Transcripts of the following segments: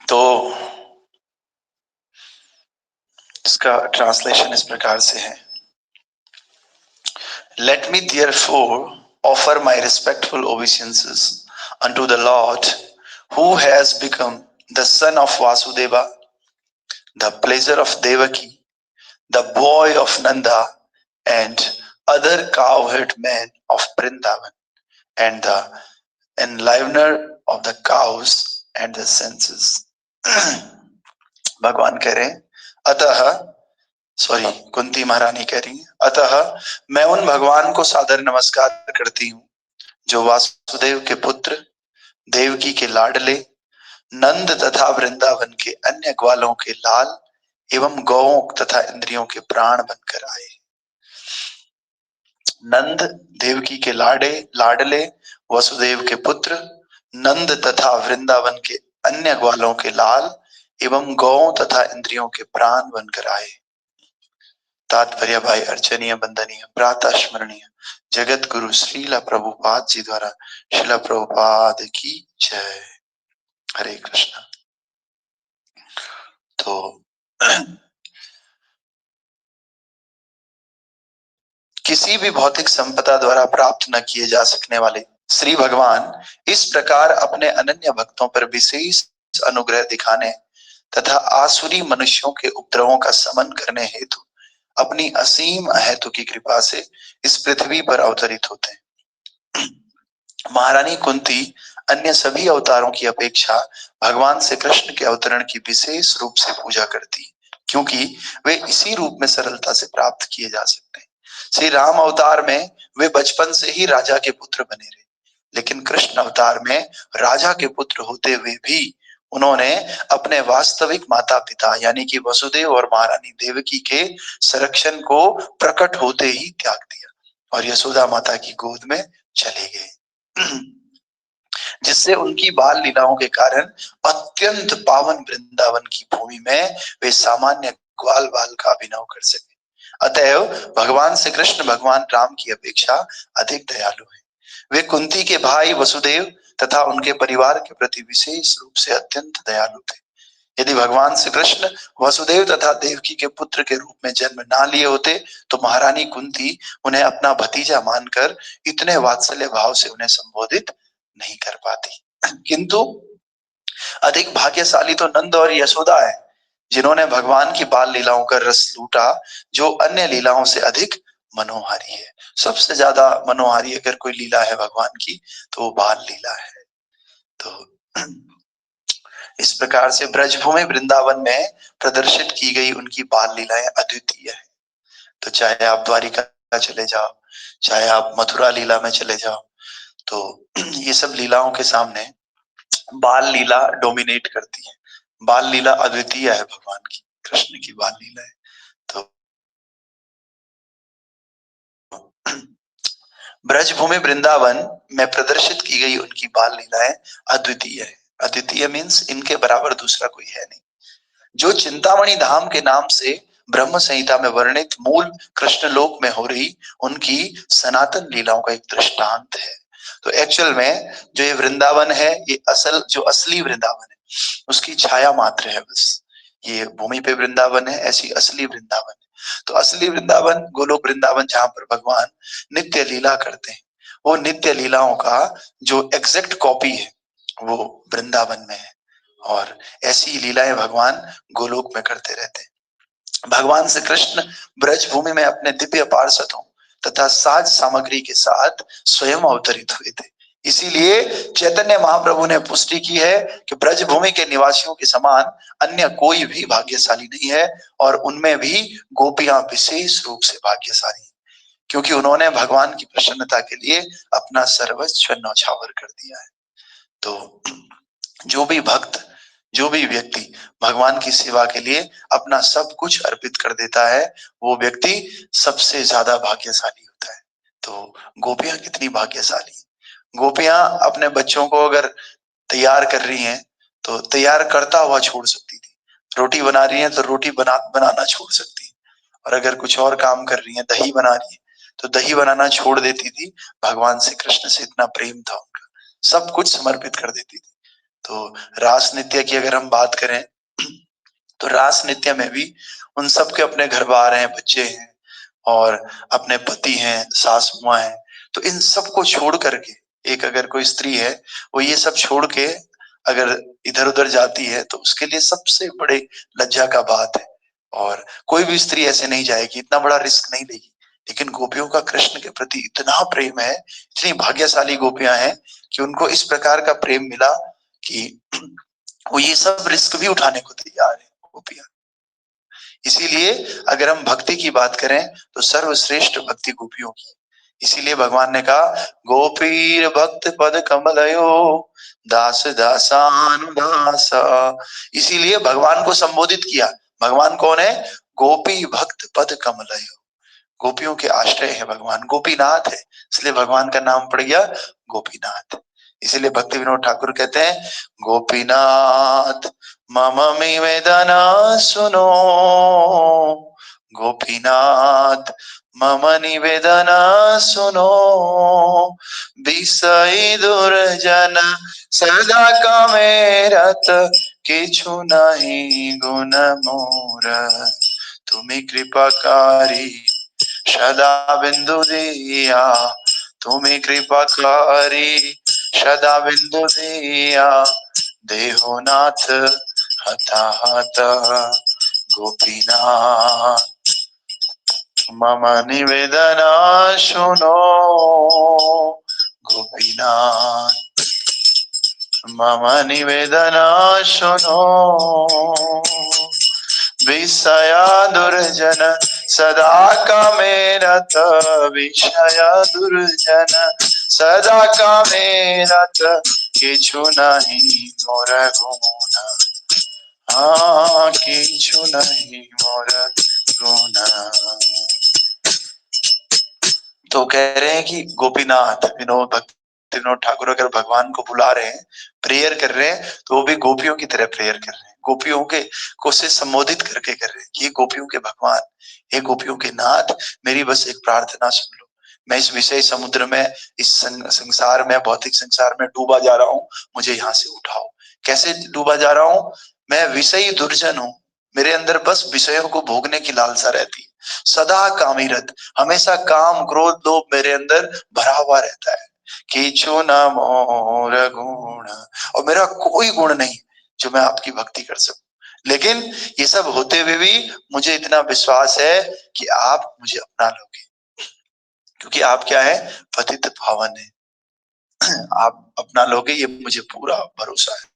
तो इसका ट्रांसलेशन इस प्रकार से है, Let me therefore offer my respectful obeisances unto the Lord, who has become the son of Vasudeva, the pleasure of Devaki, the boy of Nanda, and other cowherd men of Vrindavan, and the enlivener of the cows and the senses. भगवान कह रहे हैं, अतः कुंती महारानी कह रही है, अतः मैं उन भगवान को सादर नमस्कार करती हूँ जो वासुदेव के पुत्र, देवकी के लाडले, नंद तथा वृंदावन के अन्य ग्वालों के लाल एवं गौओं तथा इंद्रियों के प्राण बनकर आए। नंद देवकी के लाडले, वसुदेव के पुत्र, नंद तथा वृंदावन के अन्य ग्वालों के लाल एवं गौओं तथा इंद्रियों के प्राण बनकर आए। तात्पर्य भाई अर्चनीय वंदनीय प्रातः स्मरणीय जगत गुरु श्रीला प्रभुपाद जी द्वारा श्रीला प्रभुपाद की जय। हरे कृष्ण। तो किसी भी भौतिक संपदा द्वारा प्राप्त न किए जा सकने वाले श्री भगवान इस प्रकार अपने अनन्य भक्तों पर विशेष अनुग्रह दिखाने तथा आसुरी मनुष्यों के उपद्रवों का समन करने हेतु अपनी असीम अहेतु की कृपा से इस पृथ्वी पर अवतरित होते हैं। महारानी कुंती अन्य सभी अवतारों की अपेक्षा भगवान श्री कृष्ण के अवतरण की विशेष रूप से पूजा करती, क्योंकि वे इसी रूप में सरलता से प्राप्त किए जा सकते हैं। श्री राम अवतार में वे बचपन से ही राजा के पुत्र बने रहे, लेकिन कृष्ण अवतार में राजा के पुत्र होते हुए भी उन्होंने अपने वास्तविक माता पिता यानी कि वसुदेव और महारानी देवकी के संरक्षण को प्रकट होते ही त्याग दिया और यशोदा माता की गोद में चले गए, जिससे उनकी बाल लीलाओं के कारण अत्यंत पावन वृंदावन की भूमि में वे सामान्य ग्वाल बाल का अभिनव कर सके। अतएव भगवान श्री कृष्ण भगवान राम की अपेक्षा अधिक दयालु हैं। वे कुंती के भाई वसुदेव तथा उनके परिवार के प्रति विशेष रूप से अत्यंत दयालु थे। यदि भगवान श्री कृष्ण वसुदेव तथा देवकी के पुत्र के रूप में जन्म ना लिए होते तो महारानी कुंती उन्हें अपना भतीजा मानकर इतने वात्सल्य भाव से उन्हें संबोधित नहीं कर पाती। किंतु अधिक भाग्यशाली तो नंद और यशोदा है, जिन्होंने भगवान की बाल लीलाओं का रस लूटा, जो अन्य लीलाओं से अधिक मनोहारी है। सबसे ज्यादा मनोहारी अगर कोई लीला है भगवान की तो वो बाल लीला है। तो इस प्रकार से ब्रजभूमि वृंदावन में प्रदर्शित की गई उनकी बाल लीलाएं अद्वितीय है। तो चाहे आप द्वारिका चले जाओ, चाहे आप मथुरा लीला में चले जाओ, तो ये सब लीलाओं के सामने बाल लीला डोमिनेट करती है। बाल लीला अद्वितीय है भगवान की, कृष्ण की बाल लीला है। तो ब्रजभूमि वृंदावन में प्रदर्शित की गई उनकी बाल लीलाएं अद्वितीय है। अद्वितीय मीन्स इनके बराबर दूसरा कोई है नहीं। जो चिंतामणि धाम के नाम से ब्रह्म संहिता में वर्णित मूल कृष्ण लोक में हो रही उनकी सनातन लीलाओं का एक दृष्टांत है। तो एक्चुअल में जो ये वृंदावन है, ये जो असली वृंदावन है उसकी छाया मात्र है बस। ये भूमि पे वृंदावन है, ऐसी असली वृंदावन है। तो असली वृंदावन गोलोक वृंदावन जहां पर भगवान नित्य लीला करते हैं, वो नित्य लीलाओं का जो एग्जैक्ट कॉपी है वो वृंदावन में है। और ऐसी लीलाएं भगवान गोलोक में करते रहते हैं। भगवान श्री कृष्ण ब्रज भूमि में अपने दिव्य पार्षदों तथा साज सामग्री के साथ स्वयं अवतरित हुए थे। इसीलिए चैतन्य महाप्रभु ने पुष्टि की है कि ब्रज भूमि के निवासियों के समान अन्य कोई भी भाग्यशाली नहीं है, और उनमें भी गोपियां विशेष रूप से भाग्यशाली हैं, क्योंकि उन्होंने भगवान की प्रसन्नता के लिए अपना सर्वस्व न्यौछावर कर दिया है। तो जो भी भक्त, जो भी व्यक्ति भगवान की सेवा के लिए अपना सब कुछ अर्पित कर देता है, वो व्यक्ति सबसे ज्यादा भाग्यशाली होता है। तो गोपियां कितनी भाग्यशाली, गोपियां अपने बच्चों को अगर तैयार कर रही हैं तो तैयार करता हुआ छोड़ सकती थी, रोटी बना रही हैं तो रोटी बनाना छोड़ सकती, और अगर कुछ और काम कर रही हैं, दही बना रही है तो दही बनाना छोड़ देती थी। भगवान श्री कृष्ण से इतना प्रेम था उनका, सब कुछ समर्पित कर देती थी। तो रास नृत्य की अगर हम बात करें तो रास नृत्य में भी उन सबके अपने घर बार हैं, बच्चे हैं और अपने पति हैं, सास माँ हैं, तो इन सबको छोड़ करके एक अगर कोई स्त्री है वो ये सब छोड़ के अगर इधर उधर जाती है तो उसके लिए सबसे बड़े लज्जा का बात है। और कोई भी स्त्री ऐसे नहीं जाएगी, इतना बड़ा रिस्क नहीं लेगी। लेकिन गोपियों का कृष्ण के प्रति इतना प्रेम है, इतनी भाग्यशाली गोपियां हैं कि उनको इस प्रकार का प्रेम मिला कि वो ये सब रिस्क भी उठाने को तैयार है गोपियां। इसीलिए अगर हम भक्ति की बात करें तो सर्वश्रेष्ठ भक्ति गोपियों की। इसीलिए भगवान ने कहा गोपीर भक्त पद कमलयो दास दासानुदास। इसीलिए भगवान को संबोधित किया। भगवान कौन है? गोपी भक्त पद कमलयो। गोपियों के आश्रय है भगवान, गोपीनाथ है, इसलिए भगवान का नाम पड़ गया गोपीनाथ। इसीलिए भक्ति विनोद ठाकुर कहते हैं गोपीनाथ मम निवेदना सुनो, गोपीनाथ मम निवेदना सुनो, विषय दुर्जन सदा कामेरत किछु नहीं गुण मोर, तुम्हें कृपाकारी सदा बिंदु दिया, तुम्हें कृपाकारी सदा बिंदु दिया, देहोनाथ हताहत गोपीनाथ मम निवेदना सुनो, गोपीनाथ मम निवेदना सुनो, विषया दुर्जन सदा कामेरत, विषया दुर्जन सदा कामेरत किछु नहीं मोर गुण, हाँ किछु नहीं मोर गुण। तो कह रहे हैं कि गोपीनाथ विनोद भक्ति विनोद ठाकुर अगर भगवान को बुला रहे हैं, प्रेयर कर रहे हैं, तो वो भी गोपियों की तरह प्रेयर कर रहे हैं, गोपियों के को से संबोधित करके कर रहे हैं कि ये गोपियों के भगवान, ये गोपियों के नाथ, मेरी बस एक प्रार्थना सुन लो। मैं इस विषय समुद्र में, इस संसार में, भौतिक संसार में डूबा जा रहा हूँ, मुझे यहाँ से उठाओ। कैसे डूबा जा रहा हूँ? मैं विषयी दुर्जन हूँ, मेरे अंदर बस विषयों को भोगने की लालसा रहती है, सदा कामीरत, हमेशा काम क्रोध लोभ मेरे अंदर भरा हुआ रहता है, किछु न मोर गुण, और मेरा कोई गुण नहीं जो मैं आपकी भक्ति कर सकूं। लेकिन ये सब होते हुए भी मुझे इतना विश्वास है कि आप मुझे अपना लोगे, क्योंकि आप क्या है? पतित पावन है, आप अपना लोगे, ये मुझे पूरा भरोसा है।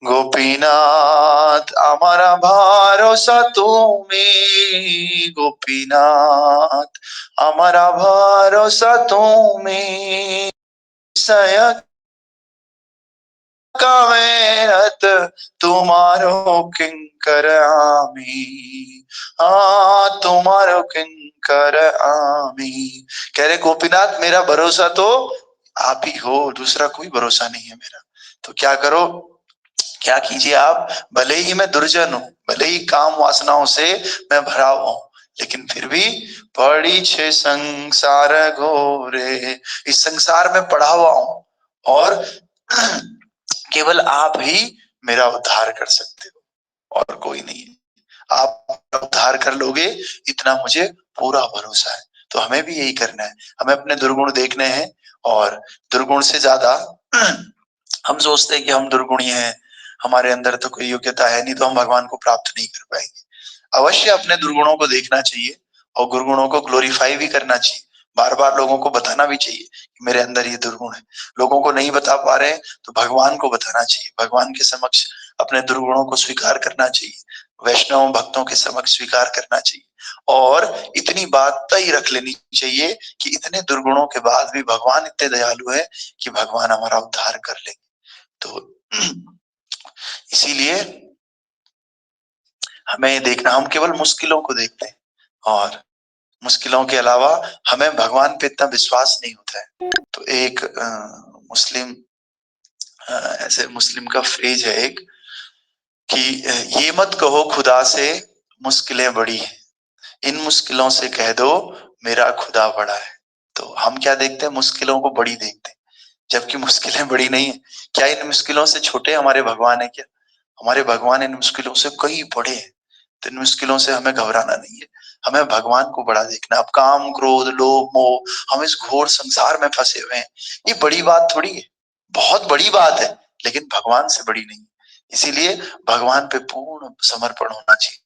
गोपीनाथ हमारा भरोसा तुम्ही, गोपीनाथ हमारा भरोसा तुम्ही, सय कामेरत तुम्हारो किंकर आमी, हाँ तुम्हारो किंकर आमी। कह रहे गोपीनाथ मेरा भरोसा तो आप ही हो, दूसरा कोई भरोसा नहीं है मेरा। तो क्या करो, क्या कीजिए आप, भले ही मैं दुर्जन हूं, भले ही काम वासनाओं से मैं भरा हुआ हूं, लेकिन फिर भी पड़ी छे संसार घोरे, इस संसार में पड़ा हुआ हूं और केवल आप ही मेरा उद्धार कर सकते हो और कोई नहीं। आप उद्धार कर लोगे, इतना मुझे पूरा भरोसा है। तो हमें भी यही करना है, हमें अपने दुर्गुण देखने हैं, और दुर्गुण से ज्यादा हम सोचते हैं कि हम दुर्गुणी हैं, हमारे अंदर तो कोई योग्यता है नहीं, तो हम भगवान को प्राप्त नहीं कर पाएंगे। अवश्य अपने दुर्गुणों को देखना चाहिए और दुर्गुणों को ग्लोरीफाई भी करना चाहिए, बार बार लोगों को बताना भी चाहिए कि मेरे अंदर ये दुर्गुण है। लोगों को नहीं बता पा रहे तो भगवान को बताना चाहिए, भगवान के समक्ष अपने दुर्गुणों को स्वीकार करना चाहिए, वैष्णव भक्तों के समक्ष स्वीकार करना चाहिए, और इतनी बात तय रख लेनी चाहिए कि इतने दुर्गुणों के बाद भी भगवान इतने दयालु है कि भगवान हमारा उद्धार कर लेंगे। तो इसीलिए हमें देखना, हम केवल मुश्किलों को देखते हैं और मुश्किलों के अलावा हमें भगवान पे इतना विश्वास नहीं होता है। तो एक मुस्लिम ऐसे मुस्लिम का फ्रेज है एक कि ये मत कहो खुदा से मुश्किलें बड़ी हैं, इन मुश्किलों से कह दो मेरा खुदा बड़ा है। तो हम क्या देखते हैं? मुश्किलों को बड़ी देखते हैं, जबकि मुश्किलें बड़ी नहीं है। क्या इन मुश्किलों से छोटे हमारे भगवान है क्या? हमारे भगवान इन मुश्किलों से कई बड़े हैं। तो इन मुश्किलों से हमें घबराना नहीं है, हमें भगवान को बड़ा देखना। अब काम, क्रोध, लोभ, मोह, हम इस घोर संसार में फंसे हुए हैं। ये बड़ी बात थोड़ी है, बहुत बड़ी बात है, लेकिन भगवान से बड़ी नहीं। इसीलिए भगवान पे पूर्ण समर्पण होना चाहिए,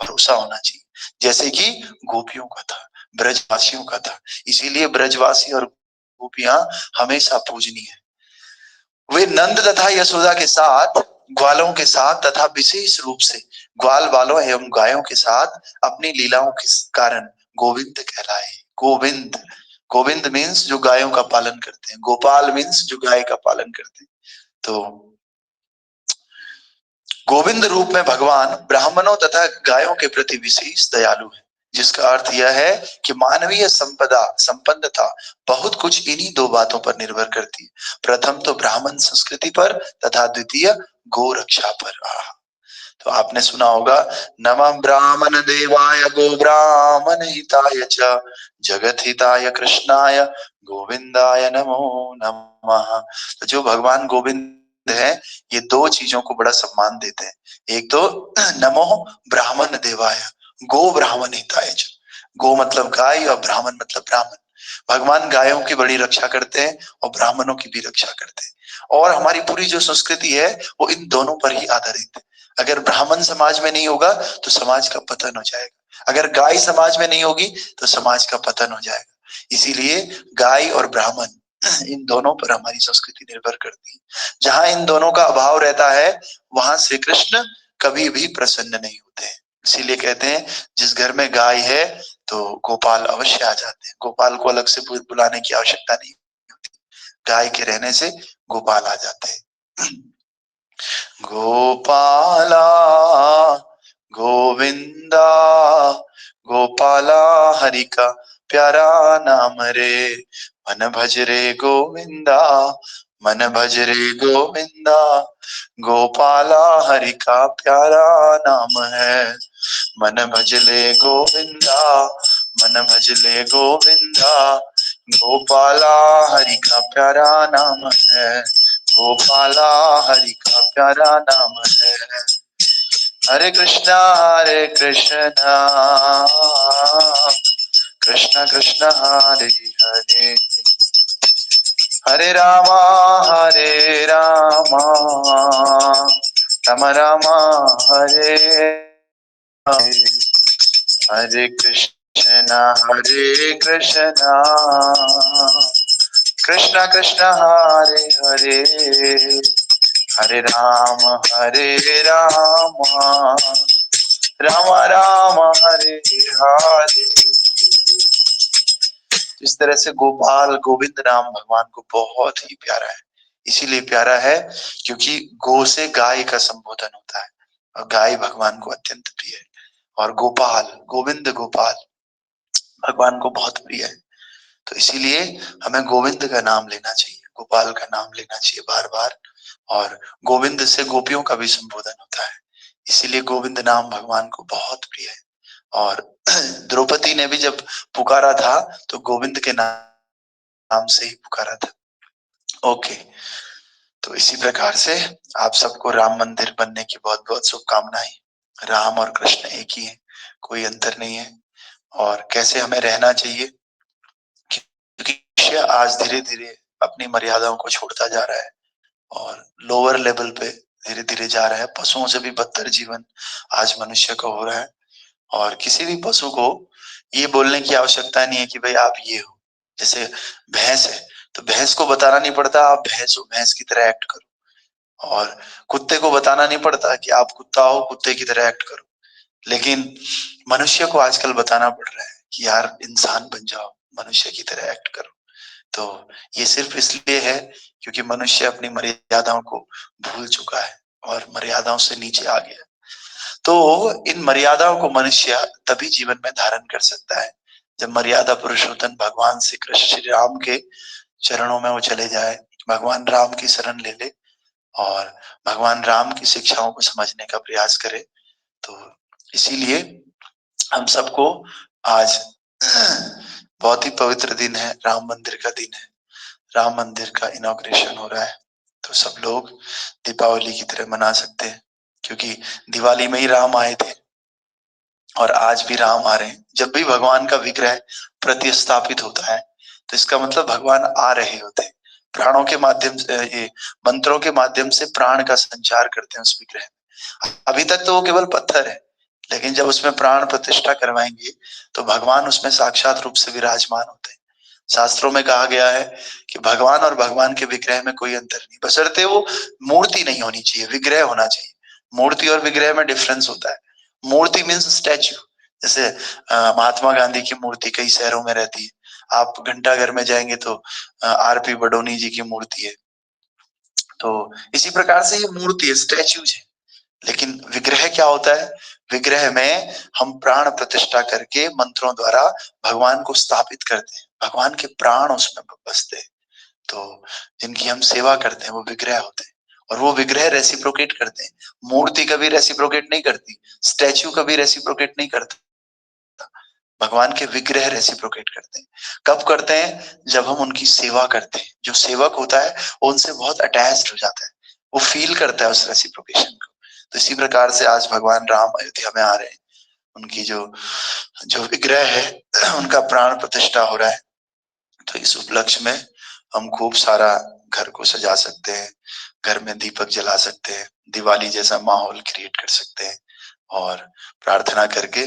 भरोसा होना चाहिए, जैसे कि गोपियों का था, ब्रजवासियों का था। इसीलिए ब्रजवासी और गोपियां हमेशा पूजनीय है। वे नंद तथा यशोदा के साथ, ग्वालों के साथ तथा विशेष रूप से ग्वाल बालों एवं गायों के साथ अपनी लीलाओं के कारण गोविंद कहलाए। गोविंद, गोविंद मीन्स जो गायों का पालन करते हैं, गोपाल मीन्स जो गाय का पालन करते हैं। तो गोविंद रूप में भगवान ब्राह्मणों तथा गायों के प्रति विशेष दयालु है, जिसका अर्थ यह है कि मानवीय संपदा, संपन्नता बहुत कुछ इन्हीं दो बातों पर निर्भर करती है। प्रथम तो ब्राह्मण संस्कृति पर तथा द्वितीय गो रक्षा पर। तो आपने सुना होगा, नमः ब्राह्मण देवाय गो ब्राह्मण हिताय च जगत हिताय कृष्णाय गोविंदाय नमो नमः। तो जो भगवान गोविंद है, ये दो चीजों को बड़ा सम्मान देते हैं। एक तो नमो ब्राह्मण देवाय, गो ब्राह्मण हिताय च। गो मतलब गाय और ब्राह्मण मतलब ब्राह्मण। भगवान गायों की बड़ी रक्षा करते हैं और ब्राह्मणों की भी रक्षा करते हैं। और हमारी पूरी जो संस्कृति है वो इन दोनों पर ही आधारित है। अगर ब्राह्मण समाज में नहीं होगा तो समाज का पतन हो जाएगा, अगर गाय समाज में नहीं होगी तो समाज का पतन हो जाएगा। इसीलिए गाय और ब्राह्मण, इन दोनों पर हमारी संस्कृति निर्भर करती है। जहां इन दोनों का अभाव रहता है वहां श्री कृष्ण कभी भी प्रसन्न नहीं होते हैं। इसीलिए कहते हैं जिस घर में गाय है तो गोपाल अवश्य आ जाते हैं। गोपाल को अलग से बुलाने की आवश्यकता नहीं होती, गाय के रहने से गोपाल आ जाते हैं। गोपाला गोविंदा, गोपाला हरि का प्यारा नाम रे, मन भज रे गोविंदा, मन भज रे गोविंदा। गोपाला हरि का प्यारा नाम है, मन भज ले गोविंदा, मन भज ले गोविंदा। गोपाला हरि का प्यारा नाम है, गोपाला हरि का प्यारा नाम है। हरे कृष्णा कृष्ण कृष्ण हरे हरे, हरे रामा राम रामा हरे हरे, हरे कृष्ण कृष्ण कृष्ण हरे हरे, हरे राम राम राम हरे हरे। इस तरह से गोपाल गोविंद नाम भगवान को बहुत ही प्यारा है। इसीलिए प्यारा है क्योंकि गो से गाय का संबोधन होता है और गाय भगवान को अत्यंत प्रिय है। और गोपाल, गोविंद गोपाल भगवान को बहुत प्रिय है। तो इसीलिए हमें गोविंद का नाम लेना चाहिए, गोपाल का नाम लेना चाहिए बार बार। और गोविंद से गोपियों का भी संबोधन होता है, इसीलिए गोविंद नाम भगवान को बहुत प्रिय है। और द्रौपदी ने भी जब पुकारा था तो गोविंद के नाम से ही पुकारा था। ओके, तो इसी प्रकार से आप सबको राम मंदिर बनने की बहुत बहुत शुभकामनाएं। राम और कृष्ण एक ही है, कोई अंतर नहीं है। और कैसे हमें रहना चाहिए, क्योंकि मनुष्य आज धीरे धीरे अपनी मर्यादाओं को छोड़ता जा रहा है और लोअर लेवल पे धीरे धीरे जा रहा है। पशुओं से भी बदतर जीवन आज मनुष्य का हो रहा है। और किसी भी पशु को ये बोलने की आवश्यकता नहीं है कि भाई आप ये हो। जैसे भैंस है तो भैंस को बताना नहीं पड़ता आप भैंस हो, भैंस की तरह एक्ट करो। और कुत्ते को बताना नहीं पड़ता कि आप कुत्ता हो, कुत्ते की तरह एक्ट करो। लेकिन मनुष्य को आजकल बताना पड़ रहा है कि यार इंसान बन जाओ, मनुष्य की तरह एक्ट करो। तो ये सिर्फ इसलिए है क्योंकि मनुष्य अपनी मर्यादाओं को भूल चुका है और मर्यादाओं से नीचे आ गया। तो इन मर्यादाओं को मनुष्य तभी जीवन में धारण कर सकता है जब मर्यादा पुरुषोत्तम भगवान श्री कृष्ण श्री राम के चरणों में वो चले जाए, भगवान राम की शरण ले ले और भगवान राम की शिक्षाओं को समझने का प्रयास करे। तो इसीलिए हम सबको आज बहुत ही पवित्र दिन है, राम मंदिर का दिन है। राम मंदिर का इनॉग्रेशन हो रहा है, तो सब लोग दीपावली की तरह मना सकते हैं, क्योंकि दिवाली में ही राम आए थे और आज भी राम आ रहे हैं। जब भी भगवान का विग्रह प्रतिस्थापित होता है तो इसका मतलब भगवान आ रहे होते हैं। प्राणों के माध्यम से, ये मंत्रों के माध्यम से प्राण का संचार करते हैं उस विग्रह में। अभी तक तो वो केवल पत्थर है, लेकिन जब उसमें प्राण प्रतिष्ठा करवाएंगे तो भगवान उसमें साक्षात रूप से विराजमान होते हैं। शास्त्रों में कहा गया है कि भगवान और भगवान के विग्रह में कोई अंतर नहीं, बशर्ते वो मूर्ति नहीं होनी चाहिए, विग्रह होना चाहिए। मूर्ति और विग्रह में डिफरेंस होता है। मूर्ति मीन्स स्टैच्यू। जैसे महात्मा गांधी की मूर्ति कई शहरों में रहती है। आप घंटाघर में जाएंगे तो आरपी बडोनी जी की मूर्ति है। तो इसी प्रकार से ये मूर्ति है, स्टैच्यूज है। लेकिन विग्रह क्या होता है? विग्रह में हम प्राण प्रतिष्ठा करके मंत्रों द्वारा भगवान को स्थापित करते हैं, भगवान के प्राण उसमें बसते हैं। तो जिनकी हम सेवा करते हैं वो विग्रह होते हैं, और वो विग्रह रेसिप्रोकेट करते हैं। मूर्ति कभी रेसिप्रोकेट नहीं करती, स्टैच्यू कभी रेसिप्रोकेट नहीं करता, भगवान के विग्रह रेसिप्रोकेट करते हैं। कब करते हैं? जब हम उनकी सेवा करते हैं। जो सेवक होता है वो उनसे बहुत अटैच्ड हो जाता है, वो फील करता है उस रेसिप्रोकेशन को। तो इसी प्रकार से आज भगवान राम अयोध्या में आ रहे हैं, उनकी जो जो विग्रह है उनका प्राण प्रतिष्ठा हो रहा है। तो इस उपलक्ष्य में हम खूब सारा घर को सजा सकते हैं, घर में दीपक जला सकते हैं, दिवाली जैसा माहौल क्रिएट कर सकते हैं, और प्रार्थना करके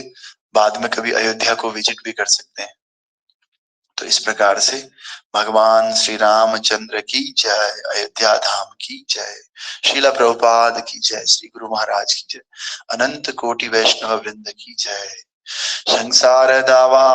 बाद में कभी अयोध्या को विजिट भी कर सकते हैं। तो इस प्रकार से भगवान श्री रामचंद्र की जय, अयोध्या धाम की जय, श्रीला प्रभुपाद की जय, श्री गुरु महाराज की जय, अनंत कोटि वैष्णव वृंद की जय। संसार दावा